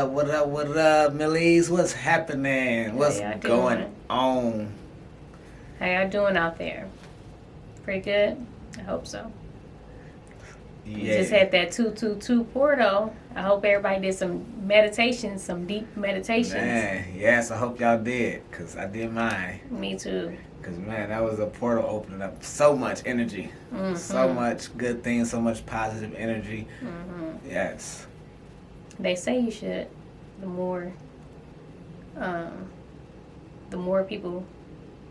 What up, Millies? What's happening? What's going on? How y'all doing out there? Pretty good? I hope so. Yeah. We just had that 222 portal. I hope everybody did some meditation, some deep meditations. Man, yes, I hope y'all did, because I did mine. Me too. Because, man, that was a portal opening up so much energy. Mm-hmm. So much good things, so much positive energy. Mm-hmm. Yes. They say you should. The more people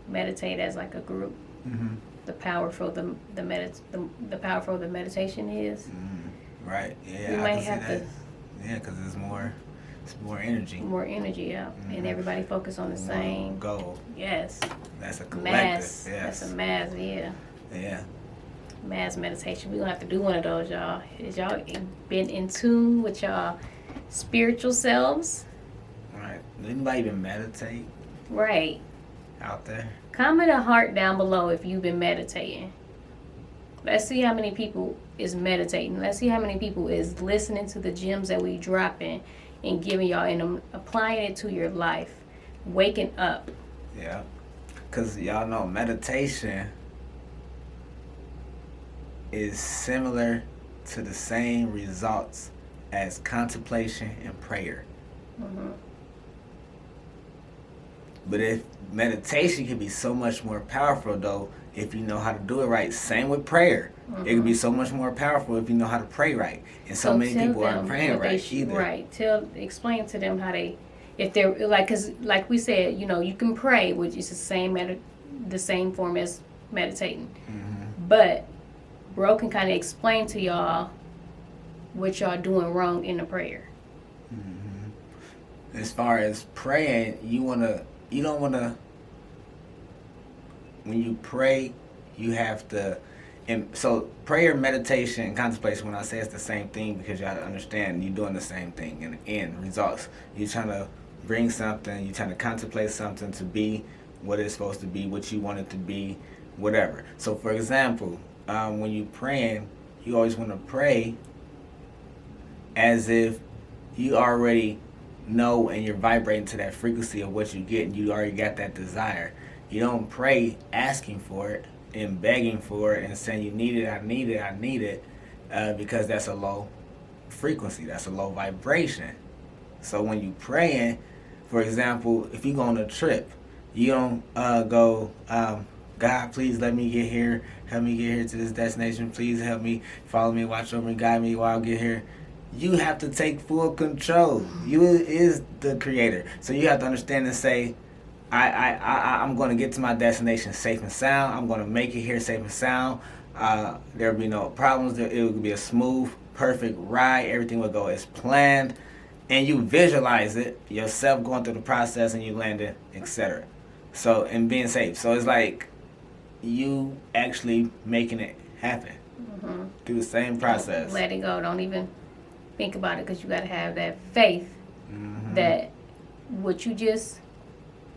meditate as like a group, mm-hmm. the powerful the powerful the meditation is. Mm-hmm. Right. Yeah. You might have to. Yeah, because it's more energy. More energy, yeah. Mm-hmm. And everybody focus on the same goal. Yes. That's a collective. Mass. Yes. That's a mass. Yeah. Yeah. Mass meditation. We're gonna have to do one of those, y'all. Has y'all been in tune with y'all spiritual selves? Right. Does anybody even meditate? Right. Out there. Comment a heart down below if you've been meditating. Let's see how many people is meditating. Let's see how many people is listening to the gems that we dropping and giving y'all and applying it to your life. Waking up. Yeah. Because y'all know meditation is similar to the same results as contemplation and prayer. Mm-hmm. But if meditation can be so much more powerful, though, if you know how to do it right. Same with prayer. Mm-hmm. It can be so much more powerful if you know how to pray right. And so many people aren't praying right either. Right. Explain to them how they, if they're like, because like we said, you can pray, which is the same form as meditating. Mm-hmm. But bro can kind of explain to y'all what y'all doing wrong in the prayer. Mm-hmm. As far as praying, you don't want to, when you pray, you have to, and so prayer, meditation, and contemplation, when I say it's the same thing, because you have to understand you're doing the same thing in the end results. You're trying to bring something, you're trying to contemplate something to be what it's supposed to be, what you want it to be, whatever. So for example, when you're praying, you always want to pray as if you already know and you're vibrating to that frequency of what you get and you already got that desire. You don't pray asking for it and begging for it and saying you need it, I need it, because that's a low frequency, that's a low vibration. So when you praying, for example, if you go on a trip, you don't go, God, please let me get here, help me get here to this destination, please help me, follow me, watch over me, guide me while I get here. You have to take full control. You is the creator. So you have to understand and say, I'm going to get to my destination safe and sound. I'm going to make it here safe and sound. There will be no problems. It will be a smooth, perfect ride. Everything will go as planned. And you visualize it, yourself going through the process and you landing, etc. So, and being safe. So it's like you actually making it happen through the same process. Let it go. Don't even think about it, because you got to have that faith that what you just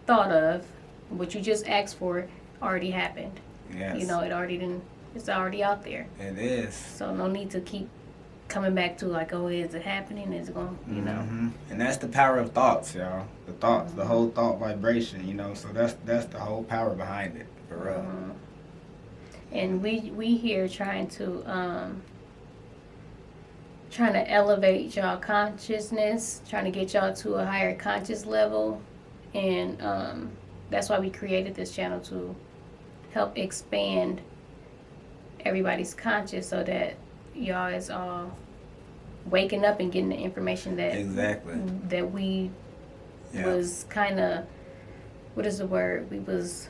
thought of, what you just asked for, already happened. Yes. It's already out there. It is. So no need to keep coming back to like, oh, is it happening? Is it going, And that's the power of thoughts, y'all. The thoughts, the whole thought vibration, so that's the whole power behind it, for real. And we here trying to elevate y'all consciousness, trying to get y'all to a higher conscious level. And that's why we created this channel, to help expand everybody's conscious, so that y'all is all waking up and getting the information that we was kind of, what is the word? We was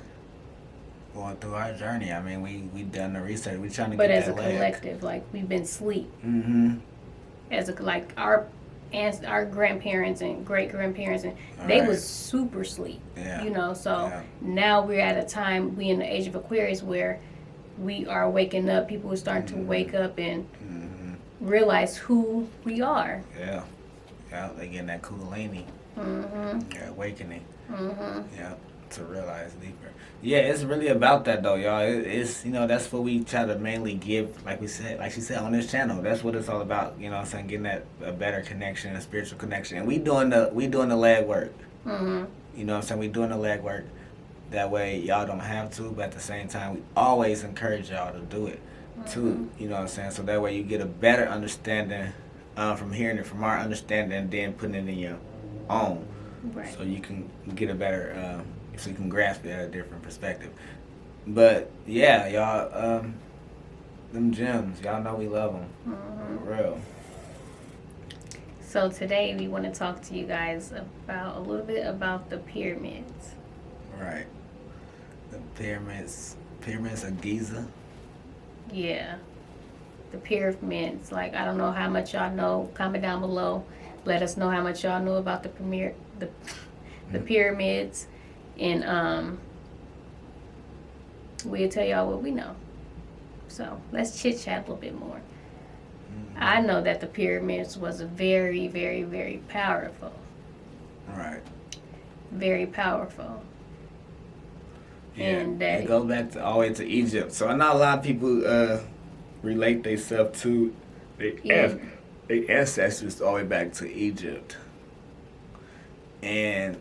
going through our journey. I mean, we done the research. We trying to get that But as a collective, like, we've been asleep. Mm-hmm. Like our grandparents and great grandparents, and they was super sleep. So now we're at a time, we in the age of Aquarius, where we are waking up. People are starting to wake up and realize who we are. Yeah, they getting that Kundalini. Yeah, awakening. Yeah. to realize deeper. Yeah, it's really about that though, y'all. It's that's what we try to mainly give, like she said on this channel. That's what it's all about. You know what I'm saying? Getting that a better connection, a spiritual connection, and we doing the leg work. Mm-hmm. You know what I'm saying? We doing the leg work. That way y'all don't have to, but at the same time, we always encourage y'all to do it too. You know what I'm saying? So that way you get a better understanding from hearing it from our understanding and then putting it in your own. Right. So you can get a better, so you can grasp it at a different perspective. But yeah, y'all, them gems, y'all know we love them. For real. So today we want to talk to you guys about a little bit about the pyramids. Right. The pyramids of Giza. Yeah. The pyramids. Like, I don't know how much y'all know. Comment down below. Let us know how much y'all know about the pyramids, and we'll tell y'all what we know. So let's chit chat a little bit more. I know that the pyramids was very, very, very powerful. Right. Very powerful. Yeah. And they go back all the way to Egypt. So I know a lot of people relate themselves to their ancestors all the way back to Egypt. And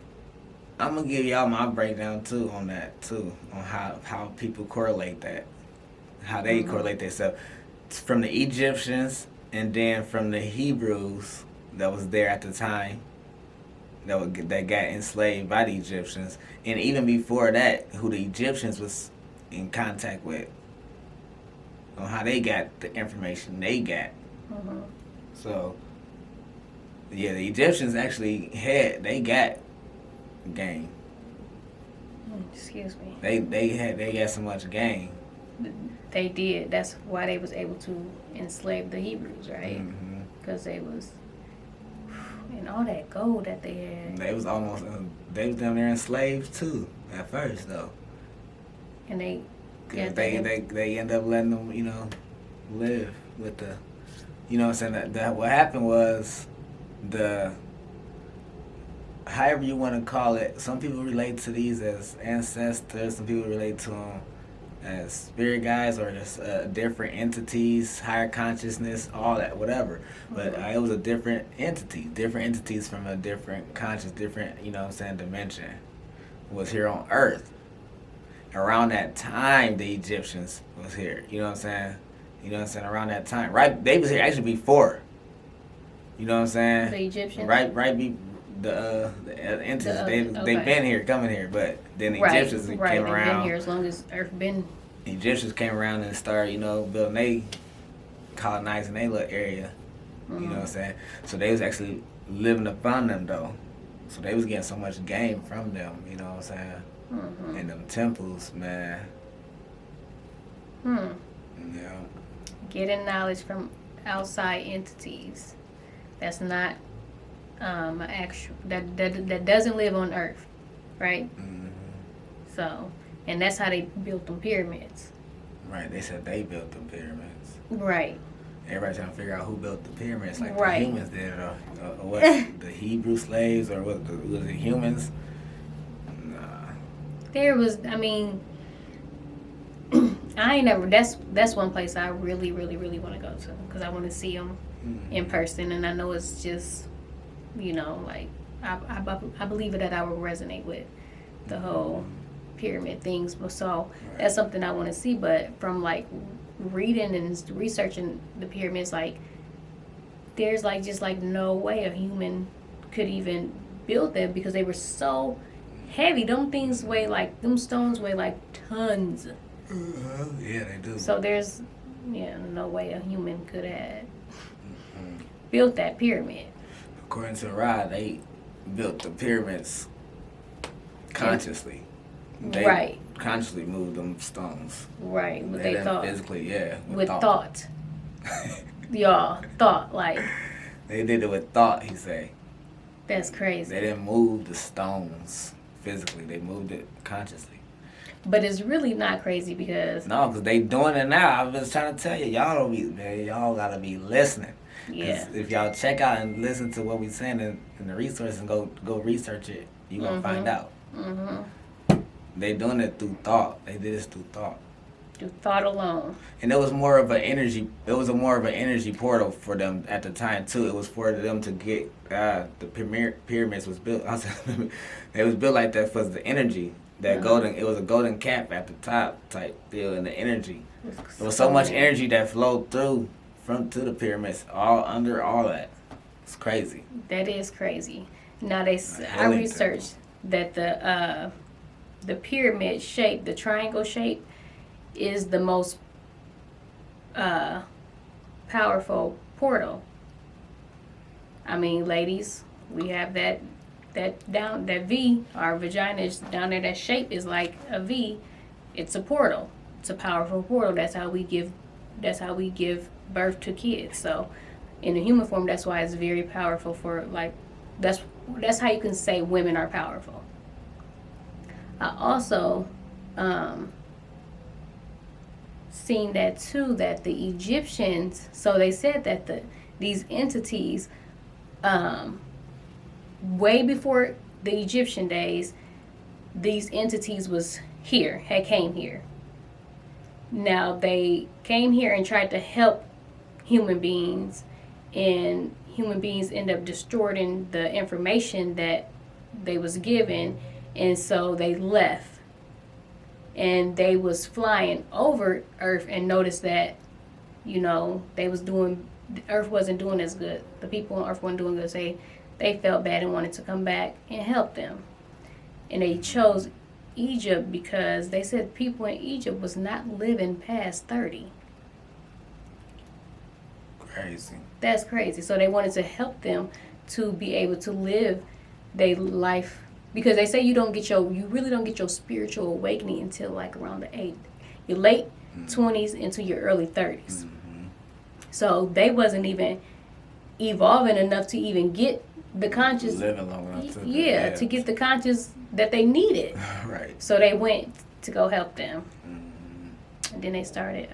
I'm gonna give y'all my breakdown too on that too, on how people correlate that, how they correlate themselves from the Egyptians and then from the Hebrews that was there at the time that got enslaved by the Egyptians, and even before that, who the Egyptians was in contact with, on how they got the information they got. So yeah, the Egyptians actually they got game. Excuse me. They got so much game. They did. That's why they was able to enslave the Hebrews, right? Because they was, and all that gold that they had. They was down there enslaved too at first though. And they end up letting them live with the, what I'm saying, that what happened was however you want to call it, some people relate to these as ancestors, some people relate to them as spirit guides or just different entities, higher consciousness, all that, whatever. But it was a different entities from a different conscious, different, dimension was here on Earth. Around that time, the Egyptians was here. You know what I'm saying? Around that time, right? They was here actually before. You know what I'm saying? The Egyptians. Right. The entities they've been here, coming here, but then the Egyptians came around. They've been here as long as Earth been. The Egyptians came around and started, building colonizing their little area. You know what I'm saying? So they was actually living upon them though. So they was getting so much game from them. You know what I'm saying? And them temples, man. Yeah. Getting knowledge from outside entities. That's not actual. That doesn't live on Earth, right? So, and that's how they built them pyramids. Right. They said they built them pyramids. Right. Everybody trying to figure out who built the pyramids, like Right. the humans did, or what? The Hebrew slaves, or was it humans? Nah. There was. I mean, I ain't never. That's one place I really, really, really want to go to because I want to see them in person, and I know it's just, like I believe that I would resonate with the whole pyramid things. So that's something I want to see. But from like reading and researching the pyramids, like there's just no way a human could even build them because they were so heavy. Them stones weigh like tons. Yeah, they do. So there's no way a human could have built that pyramid. According to Ra, they built the pyramids consciously. They consciously moved them stones. Right, but they thought. Physically, yeah. With thought. Y'all, thought, like. They did it with thought, he say. That's crazy. They didn't move the stones physically. They moved it consciously. But it's really not crazy because... No, because they doing it now. I was trying to tell you. Y'all got to be listening. Yeah. If y'all check out and listen to what we saying in the resources and go research it, you're going to find out. They doing it through thought. They did this through thought. Through thought alone. And it was more of an energy. It was more of an energy portal for them at the time too. It was for them to get the pyramids was built. It was built like that for the energy. That golden. It was a golden cap at the top type deal, and the energy. There was so much energy that flowed through to the pyramids, all under all that. It's crazy. That is crazy. Now I researched that the pyramid shape, the triangle shape, is the most powerful portal. I mean, ladies, we have that V. Our vagina is down there. That shape is like a V. It's a portal. It's a powerful portal. That's how we give birth to kids. So, in the human form, that's why it's very powerful. That's how you can say women are powerful. I also seen that too, that the Egyptians, so they said that these entities, way before the Egyptian days, these entities had came here. Now they came here and tried to help human beings, and human beings end up distorting the information that they was given, and so they left. And they was flying over Earth and noticed that, Earth wasn't doing as good. The people on Earth weren't doing good. So they felt bad and wanted to come back and help them. And they chose Egypt because they said people in Egypt was not living past 30. Crazy. That's crazy. So they wanted to help them to be able to live their life, because they say you really don't get your spiritual awakening until like around your late 20s into your early 30s. Mm-hmm. So they wasn't even evolving enough to even get the conscious, living long enough to get the conscious that they needed. Right. So they went to go help them. Mm-hmm. And then they started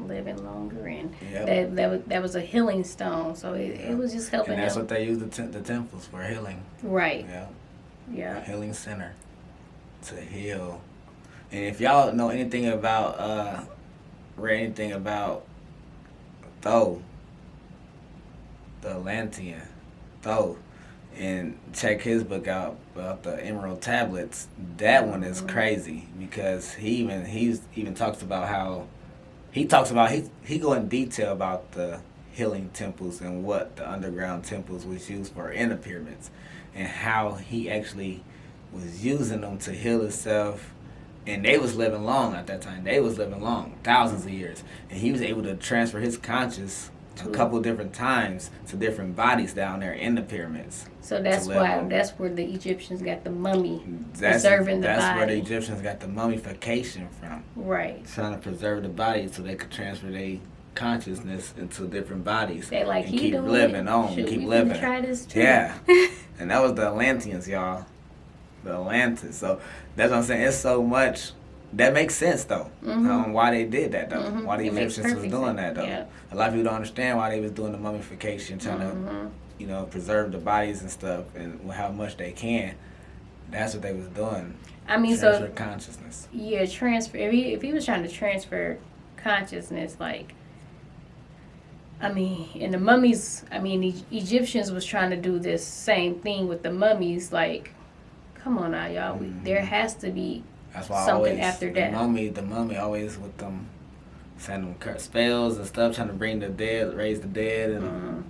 living longer, and yep. that was a healing stone. So it was just helping. And that's them. what they use the temples for, healing. Right. Yeah. Yeah. A healing center to heal. And if y'all know anything about read anything about Thoth, the Atlantean Thoth, and check his book out about the Emerald Tablets, that one is crazy, because he even talks about how he go in detail about the healing temples and what the underground temples was used for in the pyramids, and how he actually was using them to heal himself. And they was living long at that time. They was living long, thousands of years. And he was able to transfer his conscious a couple different times to different bodies down there in the pyramids. So that's where the Egyptians got the mummy, preserving the body. That's where the Egyptians got the mummification from. Right. Trying to preserve the body so they could transfer their consciousness into different bodies. They like, and keep living on, keep living. Try this too? Yeah. And that was the Atlanteans, y'all. The Atlantis. So that's what I'm saying. It's so much that makes sense though. Why they did that though. Why the Egyptians was doing that though. Yeah. A lot of people don't understand why they was doing the mummification, trying to preserve the bodies and stuff, and how much they can. That's what they was doing. I mean, transfer consciousness. Yeah, transfer. If he was trying to transfer consciousness, like, I mean, and the mummies. I mean, the Egyptians was trying to do this same thing with the mummies. Like, come on now, y'all. There has to be something always, after that. The mummy always with them, sending them spells and stuff, trying to bring the dead, raise the dead, and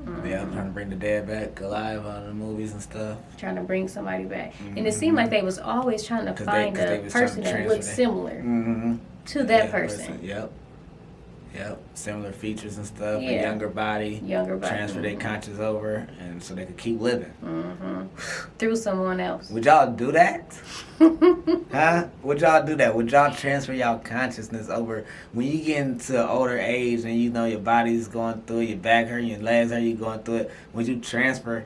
trying to bring the dead back alive out of the movies and stuff. Trying to bring somebody back, and it seemed like they was always trying to find a person that looked similar to that person. Yep, similar features and stuff. A younger body. Transfer their conscious over, and so they could keep living. Through someone else. Would y'all do that? Huh? Would y'all do that? Would y'all transfer y'all consciousness over when you get into an older age and your body's going through it, your back hurt, your legs hurt, you going through it? Would you transfer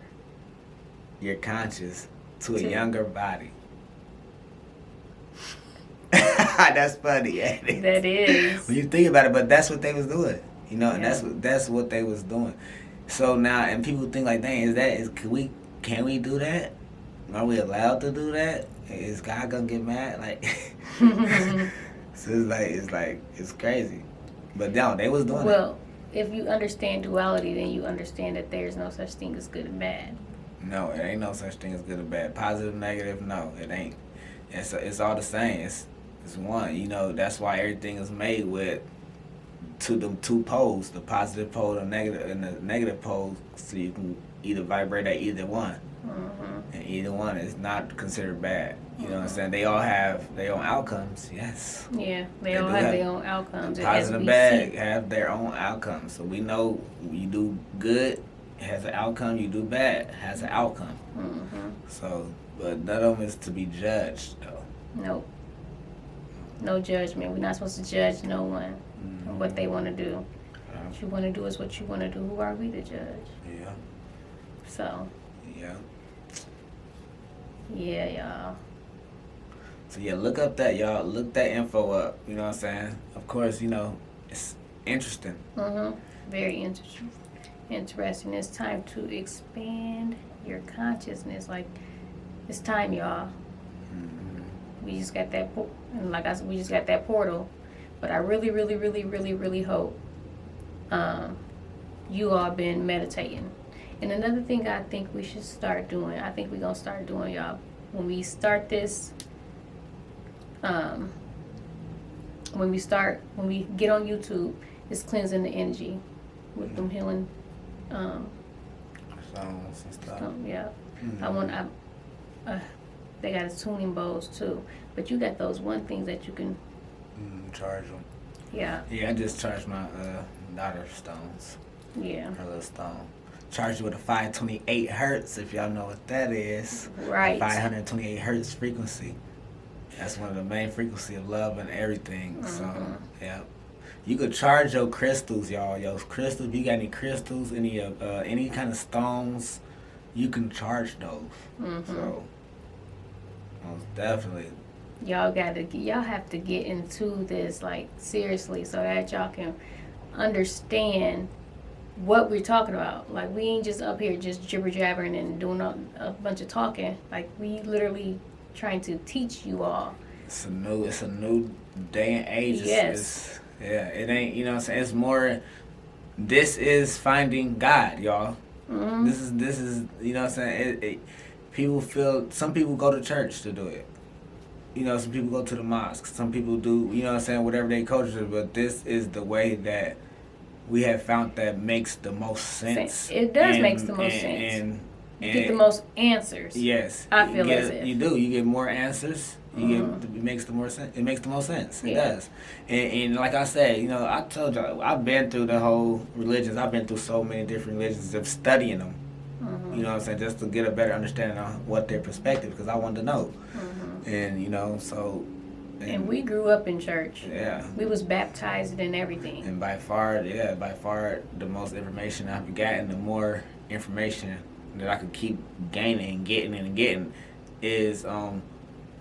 your conscious to a younger body? That's funny, ain't it? That is. When you think about it, but that's what they was doing, and that's what they was doing. So now, and people think like, dang, can we do that? are we allowed to do that? Is God gonna get mad? Like, so it's crazy. But no, they was doing it. Well, if you understand duality, then you understand that there's no such thing as good and bad. No, it ain't no such thing as good or bad. Positive, negative, no, it ain't. It's all the same. It's one. You know, that's why everything is made with two poles, the positive pole and the negative pole, so you can either vibrate at either one. And either one is not considered bad. You know what I'm saying? They all have their own outcomes, yes. Yeah, they all have their own outcomes. The positive and bad have their own outcomes. So we know you do good, it has an outcome. You do bad, has an outcome. So, but none of them is to be judged, though. Nope. No judgment. We're not supposed to judge no one and what they want to do. What you want to do is what you want to do. Who are we to judge? Yeah. So. Yeah. Yeah, y'all. So yeah, look up that, y'all. Look that info up. You know what I'm saying? Of course, you know, it's interesting. Very interesting. Interesting. It's time to expand your consciousness. Like, it's time, y'all. We just got that, and like I said, we just got that portal. But I really, really, really, really, really hope you all been meditating. And another thing I think we should start doing, I think we're going to start doing, y'all, when we start this, when we get on YouTube, is cleansing the energy with them healing Songs and stuff. yeah. They got tuning bowls too, but you got those one things that you can charge them. Yeah. Yeah, I just charged my daughter's stones. Yeah. Her little stone. Charged with a 528 hertz, if y'all know what that is. Right. 528 hertz frequency. That's one of the main frequency of love and everything. So, yeah. You could charge your crystals, y'all. Your crystals, if you got any crystals, any kind of stones, you can charge those. So, most definitely. Y'all have to get into this, like, seriously, so that y'all can understand what we're talking about. Like, we ain't just up here just jibber jabbering and doing a bunch of talking. Like, we literally trying to teach you all. It's a new day and age. Yes. It ain't, you know what I'm saying? It's more, this is finding God, y'all. This is, you know what I'm saying? Some people go to church to do it. You know, some people go to the mosque. Some people do, you know what I'm saying, whatever they culture, but this is the way that we have found that makes the most sense. It does make the most sense. And you get the most answers. Yes. I feel as if. You do. You get more answers. It makes the most sense. It does. And like I said, you know, I told y'all, I've been through the whole religions. I've been through so many different religions of studying them. You know what I'm saying? Just to get a better understanding on what their perspective, because I wanted to know. And, you know, so... And we grew up in church. Yeah. We was baptized in everything. And by far, the most information I've gotten, the more information that I could keep gaining, getting is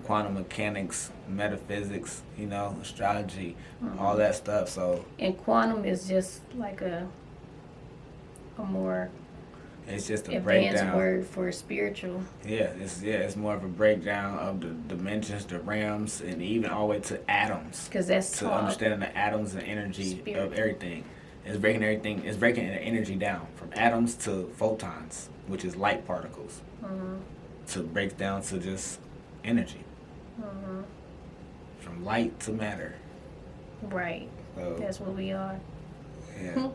quantum mechanics, metaphysics, you know, astrology, all that stuff. So. And quantum is just like a more. It's just a advanced breakdown. Word for spiritual. It's more of a breakdown of the dimensions, the realms, and even all the way to atoms. Because that's to understanding the atoms and energy of everything. It's breaking everything. It's breaking the energy down from atoms to photons, which is light particles. To break down to just energy. From light to matter. Right. So, that's what we are. Yeah.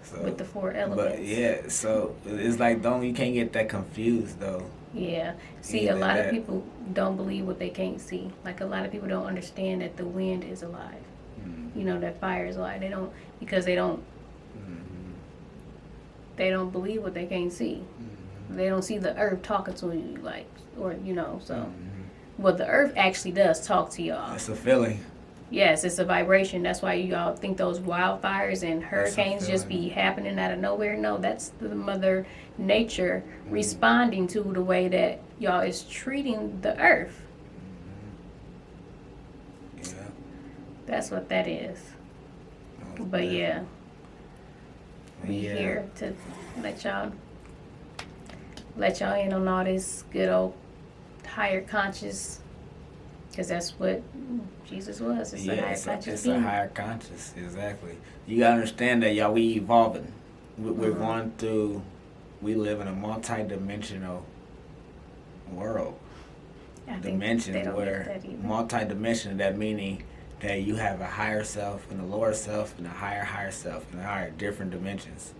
So, with the 4 elements. But yeah, so it's like you can't get that confused though. Yeah. See, a lot of people don't believe what they can't see. Like, a lot of people don't understand that the wind is alive. You know, that fire is alive. They don't believe what they can't see. They don't see the earth talking to you, like, or, you know, so. Well, the earth actually does talk to y'all. It's a feeling. Yes, it's a vibration. That's why y'all think those wildfires and hurricanes just be happening out of nowhere. No, that's the Mother Nature responding to the way that y'all is treating the earth. Yeah. That's what that is. But yeah, we here to let y'all in on all this good old higher conscious, because that's what Jesus was. It's a higher conscious being. It's a higher conscious, exactly. You gotta understand that, y'all. We evolving. We're going through. We live in a multi-dimensional world. Dimensions where multi-dimensional, that meaning that you have a higher self and a lower self and a higher self and a higher different dimensions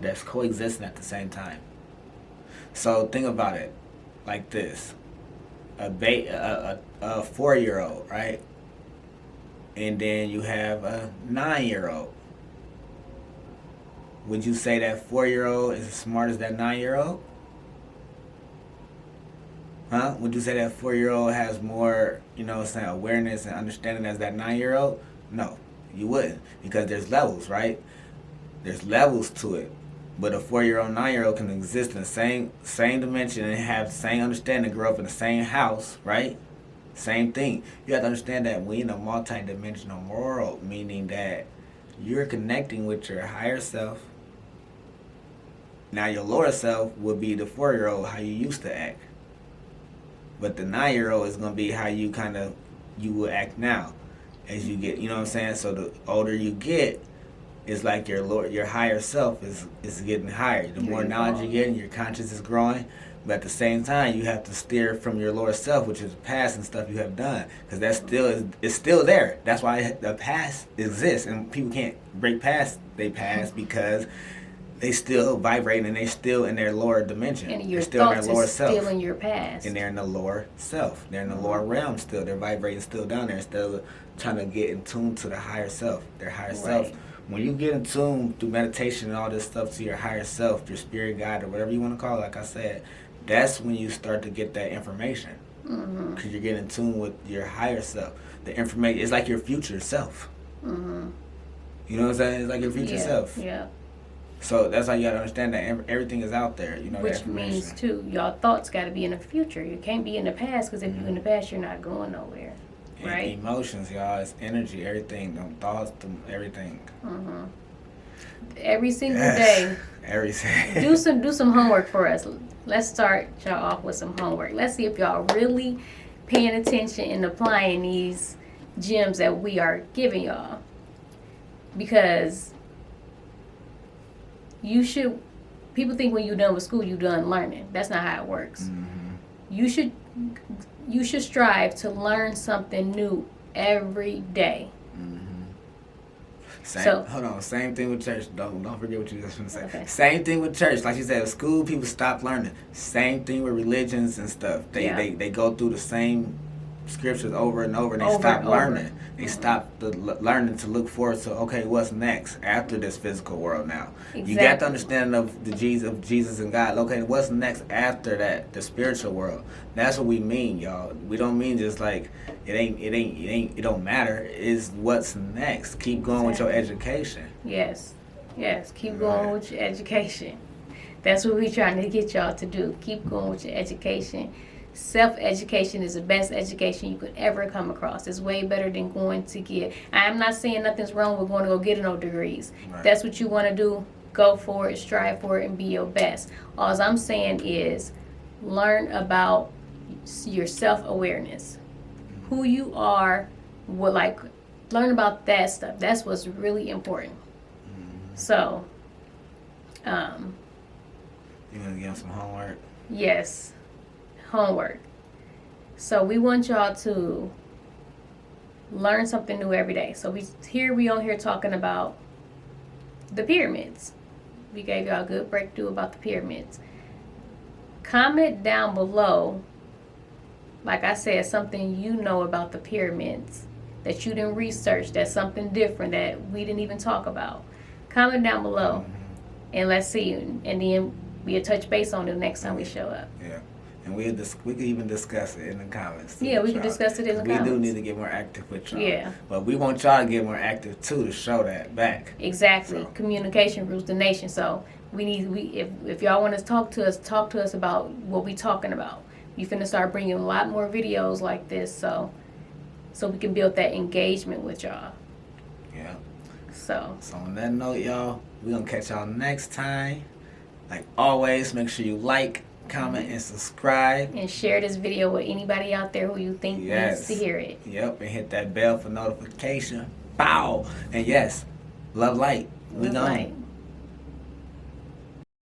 that's coexisting at the same time. So think about it like this: a 4-year-old, right? And then you have a 9-year-old. Would you say that 4-year-old is as smart as that 9-year-old? Huh? Would you say that 4-year-old has more, awareness and understanding as that 9-year-old? No, you wouldn't, because there's levels, right? There's levels to it. But a 4-year-old, 9-year-old can exist in the same dimension and have the same understanding, grow up in the same house, right? Same thing. You have to understand that we're in a multi-dimensional world, meaning that you're connecting with your higher self. Now your lower self will be the 4-year-old, how you used to act. But the 9-year-old is going to be how you will act now as you get, you know what I'm saying? So the older you get, it's like your higher self is getting higher. The more knowledge you're getting, your conscience is growing. But at the same time, you have to steer from your lower self, which is past and stuff you have done. Because it's still there. That's why the past exists. And people can't break past their past because they still vibrating and they still in their lower dimension. And your they're still thoughts in their lower is self. still in your past. And they're in the lower self. They're in the lower realm still. They're vibrating still down there instead of trying to get in tune to the higher self. Their higher self. When you get in tune through meditation and all this stuff to your higher self, your spirit guide or whatever you want to call it, like I said, that's when you start to get that information. Because you're getting in tune with your higher self. The information is like your future self. You know what I'm saying? It's like your future self. Yeah. So that's how you got to understand that everything is out there. Which means, too, your thoughts got to be in the future. You can't be in the past, because if you're in the past, you're not going nowhere. Right? And emotions, y'all. It's energy, everything. Them thoughts, everything. Every single day. Everything. do some homework for us. Let's start y'all off with some homework. Let's see if y'all really paying attention and applying these gems that we are giving y'all. Because people think when you're done with school, you're done learning. That's not how it works. You should strive to learn something new every day. Hold on. Same thing with church. Don't forget what you just want to say. Okay. Same thing with church. Like you said, with school, people stop learning. Same thing with religions and stuff. They go through the same scriptures over and over, and they stop learning. They stop learning to look forward to, okay, what's next after this physical world now? Exactly. You got the understanding of Jesus and God. Okay, what's next after that? The spiritual world. That's what we mean, y'all. We don't mean just like it don't matter. It's what's next. Keep going with your education. Yes. Keep going with your education. That's what we're trying to get y'all to do. Keep going with your education. Self-education is the best education you could ever come across. It's way better than going to get. I'm not saying nothing's wrong with going to go get no degrees. Right. That's what you want to do. Go for it, strive for it, and be your best. All I'm saying is learn about your self-awareness. Who you are, learn about that stuff. That's what's really important. So, you want to give them some homework? Yes. Homework. So we want y'all to learn something new every day. So we on here talking about the pyramids. We gave y'all a good breakthrough about the pyramids. Comment down below, like I said, something you know about the pyramids that you didn't research, that's something different that we didn't even talk about. Comment down below and let's see, and then we'll touch base on it next time we show up. Yeah. And we could even discuss it in the comments. Yeah, we can discuss it in the comments. We do need to get more active with y'all. Yeah. But we want y'all to get more active too, to show that back. Exactly. So. Communication rules the nation. So if y'all want to talk to us about what we talking about. We finna start bringing a lot more videos like this, so we can build that engagement with y'all. Yeah. So on that note, y'all, we're gonna catch y'all next time. Like always, make sure you like, comment, and subscribe. And share this video with anybody out there who you think needs to hear it. Yep, and hit that bell for notification. Bow. And yes, love light. We gone.